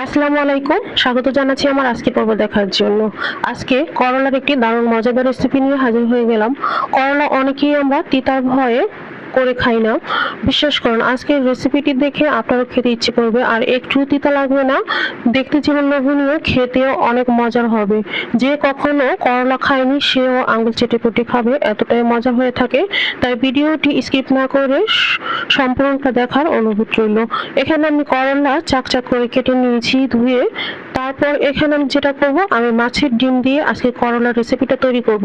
আসসালামু আলাইকুম, স্বাগত জানাচ্ছি আমার আজকে পর্ব দেখার জন্য। আজকে করলার একটি দারুণ মজাদার রেসিপি নিয়ে হাজির হয়ে গেলাম। করলা অনেকেই আমরা তিতার ভয়ে করে খাই না। বিশ্বাস করুন, আজকের রেসিপিটি দেখে আপনারও খেতে ইচ্ছে করবে, আর একটু তিতা লাগবে না। দেখতে যেমন লোভনীয়, খেতেও অনেক মজার হবে। যে কখনো করলা খায়নি সেও আঙুল চেটে পুটে খাবে, এতটাই মজা হয়ে থাকে। তাই ভিডিওটি স্কিপ না করে সম্পূর্ণটা দেখার অনুরোধ রইল। এখানে আমি করলা চাকচাক করে কেটে নিয়েছি ধুয়ে। তারপর এখানে আমি যেটা করব, আমি মাছের ডিম দিয়ে আজকে করলার রেসিপিটা তৈরি করব।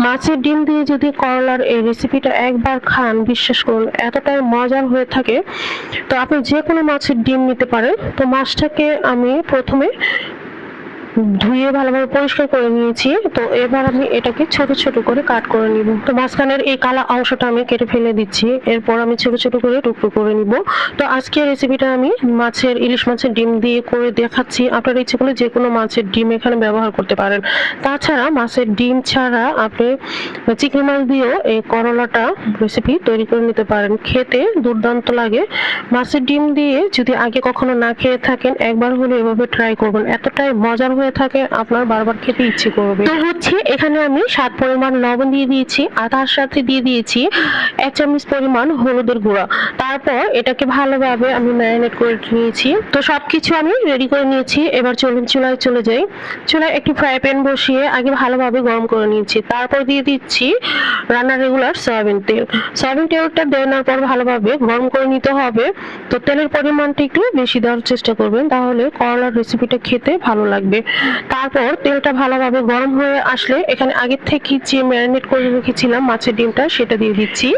মাছের ডিম দিয়ে যদি করলার এই রেসিপিটা একবার খান, বিশ্বাস করুন এতটাই মজার হয়ে থাকে। তো আপনি যে কোনো মাছের ডিম নিতে পারেন। তো মাছটাকে আমি প্রথমে ধুয়ে ভালোভাবে পরিষ্কার করে নিয়েছি। তো এবার আমি এটাকে ছোট ছোট করে কাট করে নিব। তো মাঝখানের এই কালা অংশটা আমি কেটে ফেলে দিচ্ছি। এরপর আমি ছোট ছোট করে টুকরো করে নিব। তো আজকের রেসিপিটা আমি ইলিশ মাছের ডিম দিয়ে করে দেখাচ্ছি। আপনার ইচ্ছে করলে যে কোনো মাছের ডিম এখানে ব্যবহার করতে পারেন। তাছাড়া মাছের ডিম ছাড়া আপনি চিংড়ি মাছ দিয়েও এই করলাটা রেসিপি তৈরি করে নিতে পারেন। খেতে দুর্দান্ত লাগে। মাছের ডিম দিয়ে যদি আগে কখনো না খেয়ে থাকেন, একবার হলে এভাবে ট্রাই করবেন, এতটাই মজার হয়ে থাকে আপনার বারবার খেতে ইচ্ছে করবে। তো এখানে আমি স্বাদ পরিমাণ লবণ দিয়ে দিয়েছি, আর তার সাথে দিয়ে দিয়েছি 1 চামচ পরিমাণ হলুদের গুঁড়া। তারপর এটাকে ভালোভাবে আমি ম্যারিনেট করে নিয়েছি। তো সবকিছু আমি রেডি করে নিয়েছি। এবার চলুন চুলায় চলে যাই। চুলায় একটি ফ্রাই প্যান বসিয়ে আগে ভালোভাবে গরম করে নিয়েছি। তারপর দিয়ে দিচ্ছি রান্নার রেগুলার সয়াবিন তেল। সয়াবিন তেলটা দেওয়ার পর ভালোভাবে গরম করে নিতে হবে। তো তেলের পরিমাণটা একটু বেশি দেওয়ার চেষ্টা করবেন, তাহলে করলার রেসিপিটা খেতে ভালো লাগবে। তারপর তেলটা ভালোভাবে গরম হয়ে আসলে এখানে আগে থেকে যে ম্যারিনেট করে রেখেছিলাম মাছের ডিমটা, সেটা দিয়ে দিচ্ছি।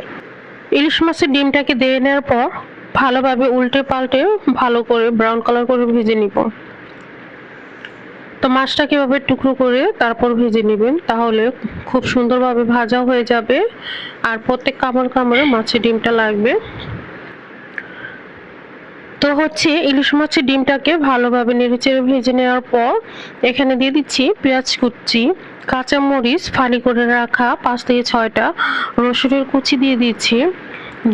ইলিশ মাছের ডিমটাকে দিয়ে নেওয়ার পর ভালোভাবে উল্টে পাল্টে ভালো করে ব্রাউন কালার করে ভেজে নিব। তো মাছটাকে এভাবে টুকরো করে তারপর ভেজে নেবেন, তাহলে খুব সুন্দরভাবে ভাজা হয়ে যাবে। আর প্রত্যেক কামড় কামড়ে মাছের ডিমটা লাগবে। তো ইলিশ মাছের ডিমটাকে ভালোভাবে নেড়েচেড়ে ভেজে নেওয়ার পর এখানে দিয়ে দিচ্ছি পেঁয়াজ কুচি, কাঁচামরিচ ফালি করে রাখা 5 থেকে 6টা, রসুনের কুচি দিয়ে দিচ্ছি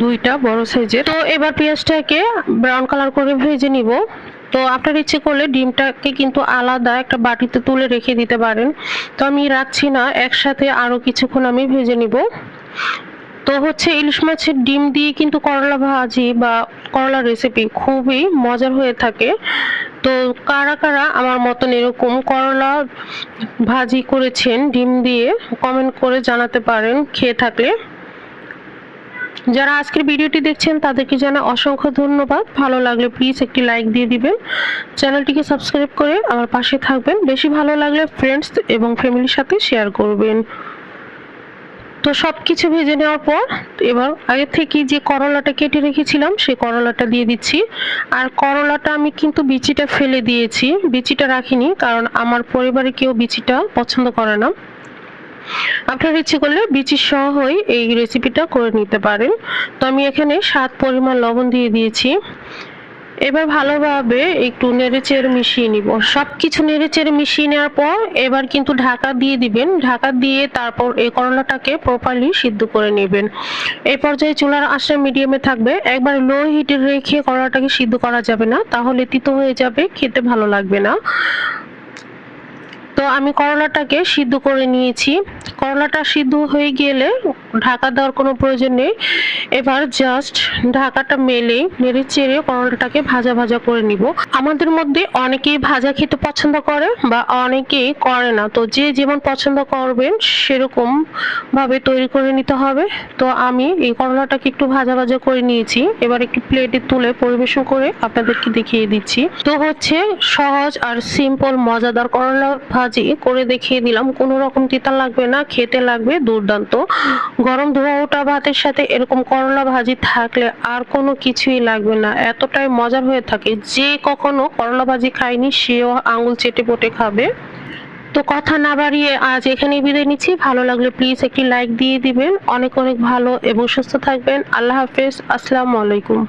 2টা বড় সাইজের। তো এবার পেঁয়াজটাকে ব্রাউন কালার করে ভেজে নিব। তো আপনার ইচ্ছে করলে ডিমটাকে কিন্তু আলাদা একটা বাটিতে তুলে রেখে দিতে পারেন। তো আমি রাখছি না, একসাথে আরো কিছুক্ষণ আমি ভেজে নিব। তো ইলিশ মাছের ডিম দিয়ে কিন্তু করলা ভাজি বা করলা রেসিপি খুবই মজার হয়ে থাকে। তো কারা কারা আমার মতন এরকম করলা ভাজি করেছেন ডিম দিয়ে, কমেন্ট করে জানাতে পারেন খেয়ে থাকলে। যারা আজকের ভিডিওটি দেখছেন তাদেরকে জানাই অসংখ্য ধন্যবাদ। ভালো লাগলে প্লিজ একটি লাইক দিয়ে দিবেন, চ্যানেলটিকে সাবস্ক্রাইব করে আমার পাশে থাকবেন। বেশি ভালো লাগলে ফ্রেন্ডস এবং ফ্যামিলির সাথে শেয়ার করবেন। তো সবকিছু ভেজে নেওয়ার পর এবার আগে থেকে যে করলাটা কেটে রেখেছিলাম সেই করলাটা দিয়ে দিচ্ছি। আর করলাটা আমি কিন্তু বিচিটা ফেলে দিয়েছি, বিচিটা রাখিনি, কারণ আমার পরিবারে কেউ বিচিটা পছন্দ করে না। আপনার ইচ্ছে করলে বিচি সহই এই রেসিপিটা করে নিতে পারেন। তো আমি এখানে স্বাদ পরিমাণ লবণ দিয়ে দিয়েছি। এবার ভালোভাবে একটু নেড়েচেড়ে মিশিয়ে নিব। সবকিছু নেড়েচেড়ে মিশিয়ে নেওয়ার পর এবার কিন্তু ঢাকা দিয়ে দিবেন। ঢাকা দিয়ে তারপর এই করলাটাকে প্রপারলি সিদ্ধ করে নেবেন। এই পর্যায়ে চুলার আঁচটা মিডিয়ামে থাকবে। একবার লো হিটে রেখে করলাটাকে সিদ্ধ করা যাবে না, তাহলে তিতো হয়ে যাবে, খেতে ভালো লাগবে না। তো আমি করলাটাকে সিদ্ধ করে নিয়েছি। করলাটা সিদ্ধ হয়ে গেলে ঢাকা দেওয়ার কোনো প্রয়োজন নেই। এবার জাস্ট ঢাকাটা মেলে নেড়ে চেড়ে করলাটাকে ভাজা ভাজা করে নিব। আমাদের মধ্যে অনেকেই ভাজা খেতে পছন্দ করে বা অনেকেই করে না। তো যে যেমন পছন্দ করবেন সেরকম ভাবে তৈরি করে নিতে হবে। তো আমি এই করলাটাকে একটু ভাজা ভাজা করে নিয়েছি। এবার একটু প্লেটে তুলে পরিবেশন করে আপনাদেরকে দেখিয়ে দিচ্ছি। তো সহজ আর সিম্পল মজাদার করলা ভাজি করে দেখিয়ে দিলাম। কোনো রকম তিতা লাগবে না, খেতে লাগবে দুর্দান্ত। গরম ধোয়া ওঠা ভাতের সাথে এরকম করলা ভাজি থাকলে আর কোনো কিছুই লাগবে না, এতটাই মজার হয়ে থাকে। যে কখনো করলা ভাজি খায়নি সেও আঙুল চেটে পুটে খাবে। তো কথা না বাড়িয়ে আজ এখানেই বিদায় নিচ্ছি। ভালো লাগলে প্লিজ একটি লাইক দিয়ে দিবেন। অনেক অনেক ভালো এবং সুস্থ থাকবেন। আল্লাহ হাফেজ। আসসালামু আলাইকুম।